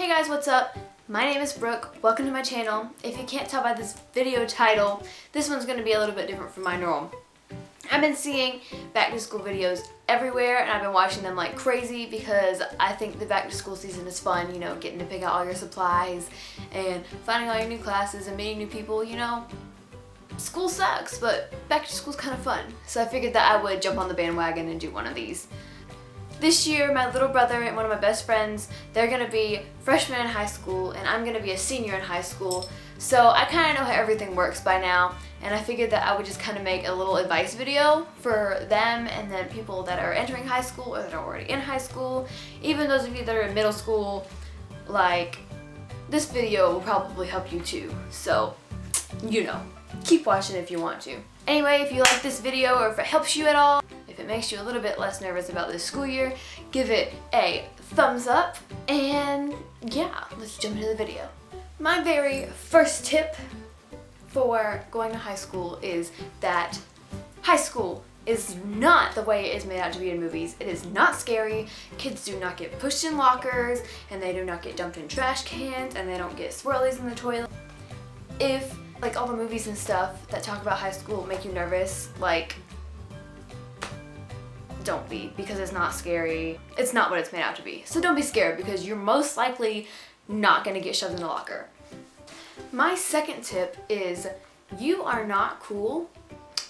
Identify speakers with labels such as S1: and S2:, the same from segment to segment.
S1: Hey guys, what's up? My name is Brooke. Welcome to my channel. If you can't tell by this video title, this one's going to be a little bit different from my norm. I've been seeing back to school videos everywhere and I've been watching them like crazy because I think the back to school season is fun, you know, getting to pick out all your supplies and finding all your new classes and meeting new people, you know. School sucks, but back to school's kind of fun. So I figured that I would jump on the bandwagon and do one of these. This year, my little brother and one of my best friends, they're gonna be freshmen in high school and I'm gonna be a senior in high school. So I kind of know how everything works by now, and I figured that I would just kind of make a little advice video for them and then people that are entering high school or that are already in high school. Even those of you that are in middle school, like, this video will probably help you too. So, you know, keep watching if you want to. Anyway, if you like this video or if it helps you at all, if it makes you a little bit less nervous about this school year, give it a thumbs up, and yeah, let's jump into the video. My very first tip for going to high school is that high school is not the way it is made out to be in movies. It is not scary. Kids do not get pushed in lockers, and they do not get dumped in trash cans, and they don't get swirlies in the toilet. If like all the movies and stuff that talk about high school make you nervous, like, don't be, because it's not scary. It's not what it's made out to be. So don't be scared, because you're most likely not gonna get shoved in a locker. My second tip is you are not cool,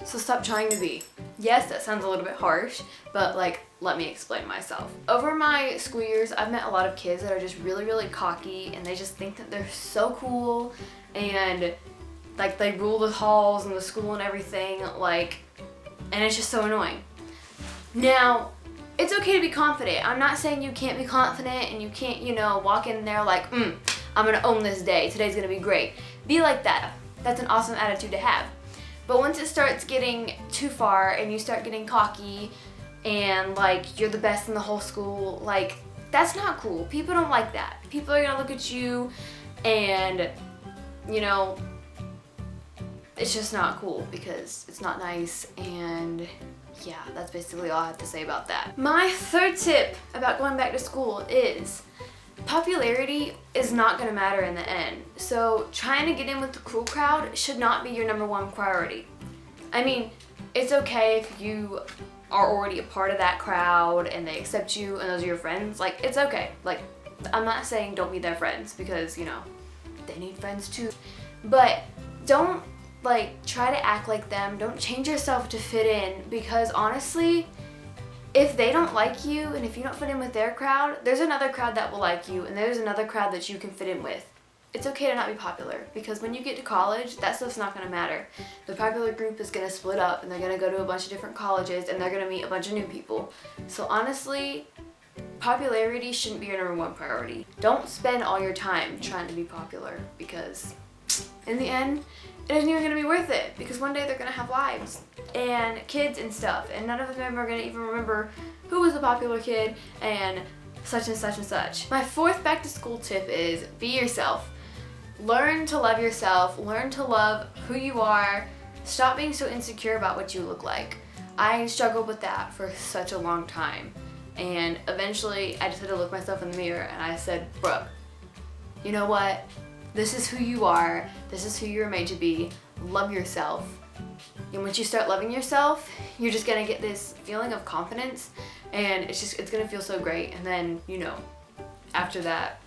S1: so stop trying to be. Yes, that sounds a little bit harsh, but like, let me explain myself. Over my school years, I've met a lot of kids that are just really, really cocky, and they just think that they're so cool, and like they rule the halls and the school and everything, like, and it's just so annoying. Now, it's okay to be confident. I'm not saying you can't be confident and you can't, you know, walk in there like, I'm gonna own this day. Today's gonna be great. Be like that. That's an awesome attitude to have. But once it starts getting too far and you start getting cocky and like you're the best in the whole school, like, that's not cool. People don't like that. People are gonna look at you and, you know, it's just not cool because it's not nice, and yeah, that's basically all I have to say about that. My third tip about going back to school is popularity is not going to matter in the end. So trying to get in with the cool crowd should not be your #1 priority. I mean, it's okay if you are already a part of that crowd and they accept you and those are your friends. Like, it's okay. Like, I'm not saying don't be their friends, because, you know, they need friends too. But don't like try to act like them. Don't change yourself to fit in, because honestly, if they don't like you and if you don't fit in with their crowd, there's another crowd that will like you, and there's another crowd that you can fit in with. It's okay to not be popular, because when you get to college, that stuff's not going to matter. The popular group is going to split up and they're going to go to a bunch of different colleges and they're going to meet a bunch of new people. So honestly, popularity shouldn't be your #1 priority. Don't spend all your time trying to be popular, because in the end, it isn't even going to be worth it, because one day they're going to have lives and kids and stuff, and none of them are going to even remember who was the popular kid and such and such and such. My fourth back to school tip is be yourself. Learn to love yourself. Learn to love who you are. Stop being so insecure about what you look like. I struggled with that for such a long time, and eventually I just had to look myself in the mirror and I said, Brooke, you know what? This is who you are. This is who you're made to be. Love yourself. And once you start loving yourself, you're just gonna get this feeling of confidence, and it's gonna feel so great. And then, you know, after that,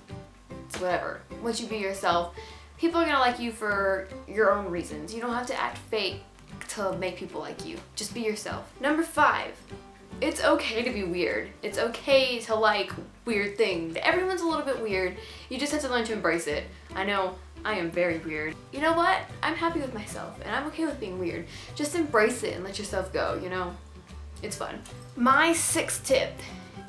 S1: it's whatever. Once you be yourself, people are gonna like you for your own reasons. You don't have to act fake to make people like you. Just be yourself. #5. It's okay to be weird. It's okay to like weird things. Everyone's a little bit weird. You just have to learn to embrace it. I know I am very weird. You know what? I'm happy with myself and I'm okay with being weird. Just embrace it and let yourself go, you know? It's fun. My 6th tip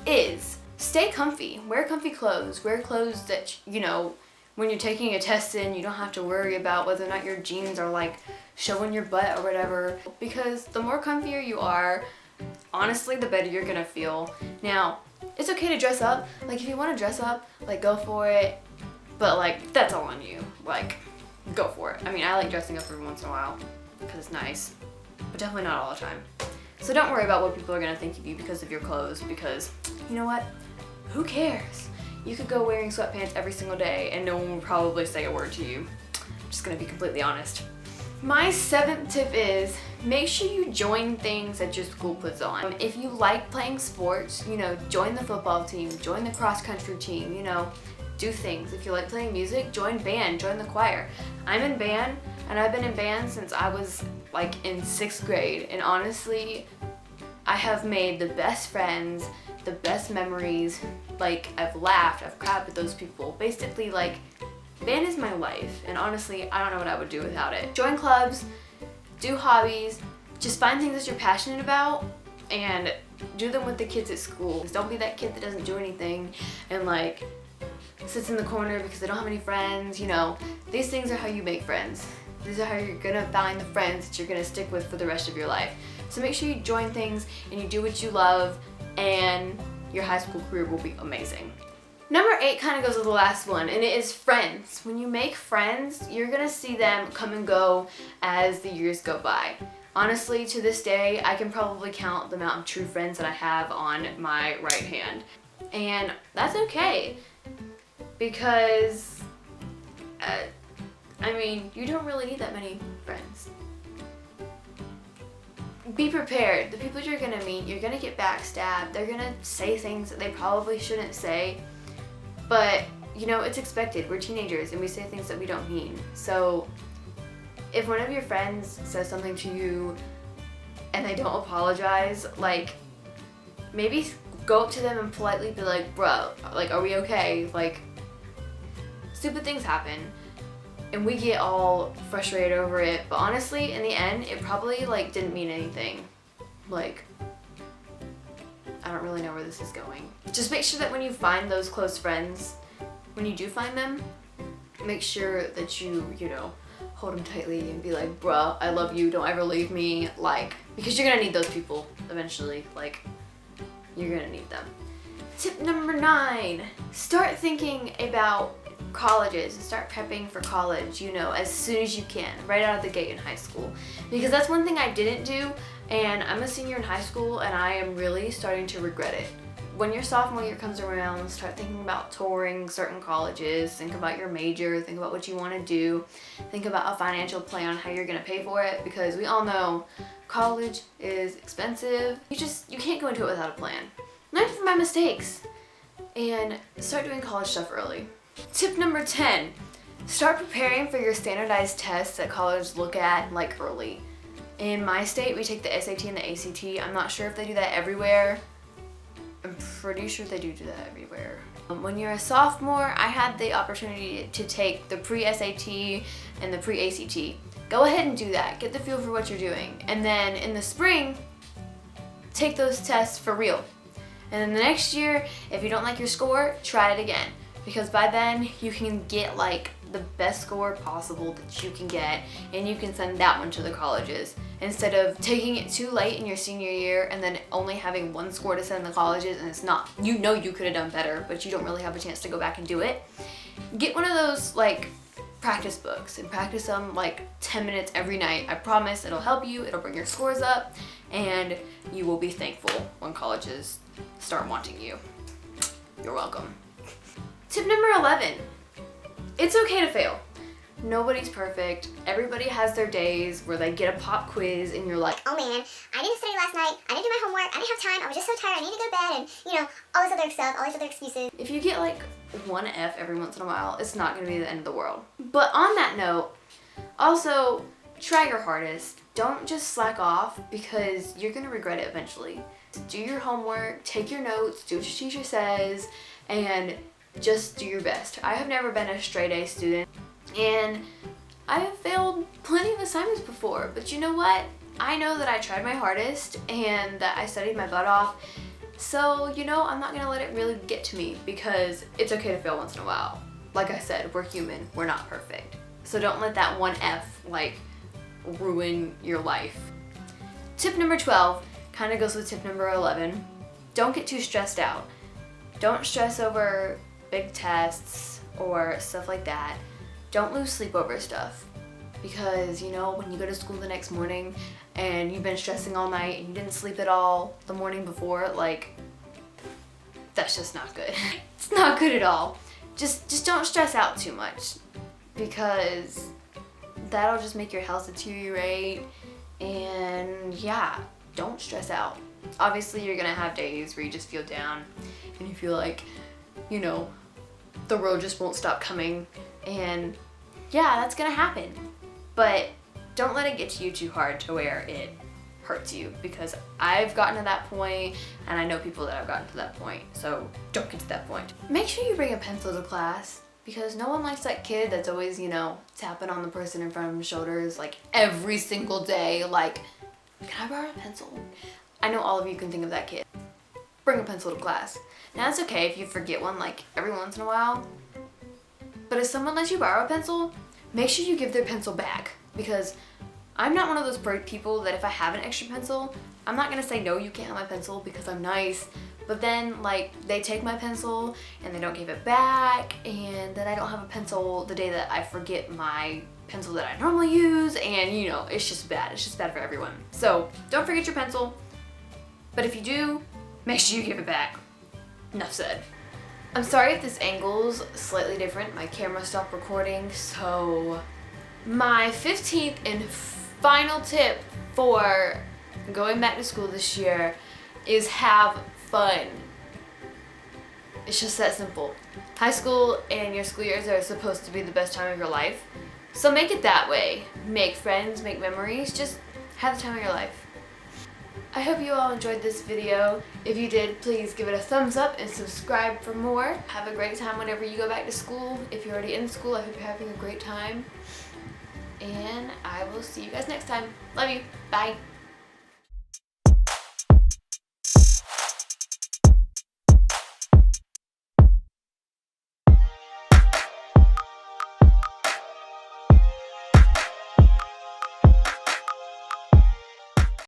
S1: is stay comfy. Wear comfy clothes. Wear clothes that, you know, when you're taking a test in, you don't have to worry about whether or not your jeans are like showing your butt or whatever. Because the more comfier you are, honestly, the better you're gonna feel. Now, it's okay to dress up. Like, if you want to dress up, like, go for it. But like, that's all on you. Like, go for it. I mean, I like dressing up every once in a while because it's nice, but definitely not all the time. So don't worry about what people are gonna think of you because of your clothes, because you know what? Who cares? you could go wearing sweatpants every single day and no one would probably say a word to you. I'm just gonna be completely honest. My 7th tip is make sure you join things that your school puts on. If you like playing sports, you know, join the football team, join the cross country team, you know, do things. If you like playing music, join band, join the choir. I'm in band and I've been in band since I was like in 6th grade, and honestly, I have made the best friends, the best memories. Like, I've laughed, I've cried with those people. Basically, like, band is my life, and honestly, I don't know what I would do without it. Join clubs, do hobbies, just find things that you're passionate about and do them with the kids at school. Don't be that kid that doesn't do anything and like sits in the corner because they don't have any friends. You know, these things are how you make friends. These are how you're gonna find the friends that you're gonna stick with for the rest of your life. So make sure you join things and you do what you love, and your high school career will be amazing. Number 8 kind of goes with the last one, and it is friends. When you make friends, you're gonna see them come and go as the years go by. Honestly, to this day, I can probably count the amount of true friends that I have on my right hand. And that's okay, because, I mean, you don't really need that many friends. Be prepared. The people you're gonna meet, you're gonna get backstabbed. They're gonna say things that they probably shouldn't say. But, you know, it's expected. We're teenagers and we say things that we don't mean. So if one of your friends says something to you and they don't apologize, like, maybe go up to them and politely be like, bro, like, are we okay? Like, stupid things happen and we get all frustrated over it. But honestly, in the end, it probably, like, didn't mean anything. Like, I don't really know where this is going. Just make sure that when you find those close friends, when you do find them, make sure that you know, hold them tightly and be like, bruh, I love you, don't ever leave me, like, because you're gonna need those people eventually. Like, you're gonna need them. Tip number 9, start thinking about colleges and start prepping for college, you know, as soon as you can, right out of the gate in high school. Because that's one thing I didn't do, and I'm a senior in high school and I am really starting to regret it. When your sophomore year comes around, start thinking about touring certain colleges, think about your major, think about what you want to do, think about a financial plan on how you're going to pay for it, because we all know college is expensive. You can't go into it without a plan. Learn from my mistakes and start doing college stuff early. Tip number 10, start preparing for your standardized tests that colleges look at like early. In my state, we take the SAT and the ACT. I'm not sure if they do that everywhere. I'm pretty sure they do that everywhere. When you're a sophomore, I had the opportunity to take the pre-SAT and the pre-ACT. Go ahead and do that. Get the feel for what you're doing. And then in the spring, take those tests for real. And then the next year, if you don't like your score, try it again. Because by then, you can get like the best score possible that you can get, and you can send that one to the colleges instead of taking it too late in your senior year and then only having one score to send to the colleges, and it's not, you know, you could have done better, but you don't really have a chance to go back and do it. Get one of those like practice books and practice them like 10 minutes every night. I promise it'll help you, it'll bring your scores up, and you will be thankful when colleges start wanting you. You're welcome. Tip number 11. It's okay to fail. Nobody's perfect. Everybody has their days where they get a pop quiz and you're like,
S2: oh man, I didn't study last night, I didn't do my homework, I didn't have time, I was just so tired, I need to go to bed, and you know, all this other stuff, all these other excuses.
S1: If you get like one F every once in a while, it's not gonna be the end of the world. But on that note, also try your hardest. Don't just slack off, because you're gonna regret it eventually. Do your homework, take your notes, do what your teacher says, and just do your best. I have never been a straight A student, and I have failed plenty of assignments before, but you know what? I know that I tried my hardest and that I studied my butt off, so you know, I'm not gonna let it really get to me, because it's okay to fail once in a while. Like I said, we're human, we're not perfect. So don't let that one F like ruin your life. Tip number 12 kind of goes with tip number 11. Don't get too stressed out. Don't stress over big tests or stuff like that. Don't lose sleep over stuff, because you know, when you go to school the next morning and you've been stressing all night and you didn't sleep at all the morning before, like, that's just not good. It's not good at all. Just don't stress out too much, because that'll just make your health deteriorate. And yeah, don't stress out. Obviously you're gonna have days where you just feel down and you feel like, you know, the road just won't stop coming, and yeah, that's gonna happen. But don't let it get to you too hard to where it hurts you, because I've gotten to that point and I know people that have gotten to that point, so don't get to that point. Make sure you bring a pencil to class, because no one likes that kid that's always, you know, tapping on the person in front of his shoulders like every single day, like, can I borrow a pencil? I know all of you can think of that kid. Bring a pencil to class. Now it's okay if you forget one like every once in a while, but if someone lets you borrow a pencil, make sure you give their pencil back, because I'm not one of those people that if I have an extra pencil, I'm not gonna say no, you can't have my pencil because I'm nice, but then like they take my pencil and they don't give it back, and then I don't have a pencil the day that I forget my pencil that I normally use, and you know, it's just bad. It's just bad for everyone. So don't forget your pencil, but if you do, make sure you give it back. Enough said. I'm sorry if this angle's slightly different. My camera stopped recording, so my 15th and final tip for going back to school this year is have fun. It's just that simple. High school and your school years are supposed to be the best time of your life, so make it that way. Make friends, make memories, just have the time of your life. I hope you all enjoyed this video. If you did, please give it a thumbs up and subscribe for more. Have a great time whenever you go back to school. If you're already in school, I hope you're having a great time. And I will see you guys next time. Love you. Bye.